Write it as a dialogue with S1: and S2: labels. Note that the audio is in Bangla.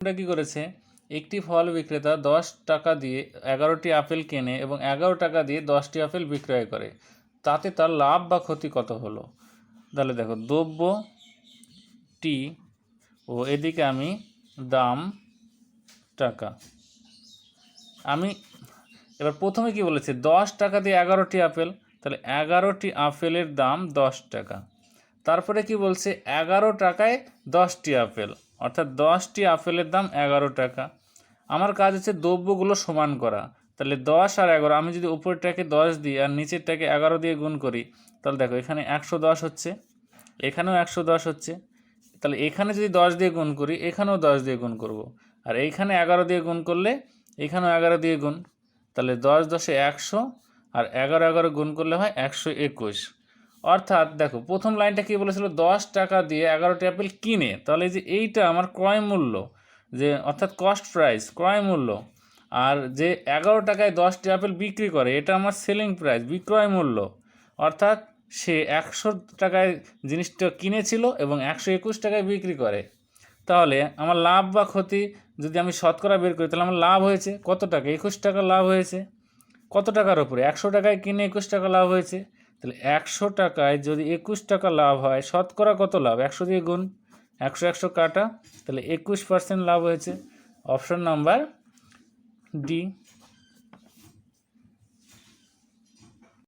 S1: এটা কি করেছে, একটি ফল বিক্রেতা 10 টাকা দিয়ে 11টি আপেল কেনে এবং 11 টাকা দিয়ে 10টি আপেল বিক্রয় করে, তাতে তার লাভ বা ক্ষতি কত হলো? তাহলে দেখো, দ্রব্যটি ও এদিকে আমি দাম টাকা। আমি এবার প্রথমে কি বলেছে, 10 টাকা দিয়ে 11টি আপেল, তাহলে 11টি আপেলের দাম 10 টাকা। তারপরে কি বলছে, 11 টাকায় 10টি আপেল, অর্থাৎ 10টি আপেলের দাম 11 টাকা। আমার কাজ হচ্ছে দ্রব্যগুলো সমান করা। তাহলে 10 আর 11, আমি যদি উপরটাকে 10 দিই আর নিচেরটাকে 11 দিয়ে গুণ করি, তাহলে দেখো এখানে 110 হচ্ছে, এখানেও 110 হচ্ছে। তাহলে এখানে যদি 10 দিয়ে গুণ করি, এখানেও 10 দিয়ে গুণ করব। আর এইখানে 11 দিয়ে গুণ করলে এখানেও 11 দিয়ে গুণ। তাহলে 10 10 100, আর 11 11 গুণ করলে হয় 121। অর্থাৎ দেখো, প্রথম লাইনটা কী বলেছিল, 10 টাকা দিয়ে 11টি আপেল কিনে, তাহলে এই যে এইটা আমার ক্রয় মূল্য, যে অর্থাৎ কস্ট প্রাইস, ক্রয় মূল্য। আর যে 11 টাকায় 10টি আপেল বিক্রি করে, এটা আমার সেলিং প্রাইস, বিক্রয় মূল্য। অর্থাৎ সে 100 টাকায় জিনিসটা কিনেছিল এবং 121 টাকায় বিক্রি করে। তাহলে আমার লাভ বা ক্ষতি যদি আমি শতকরা বের করি, তাহলে আমার লাভ হয়েছে কত টাকা, 21 টাকা লাভ হয়েছে। কত টাকার ওপরে, 100 টাকায় কিনে 21 টাকা লাভ হয়েছে। তাহলে 100 টাকায় যদি 21 টাকা লাভ হয়, শতকরা কত লাভ, 100 দিয়ে গুণ, 100 100 কাটা, তাহলে 21% লাভ হয়েছে। Option number D.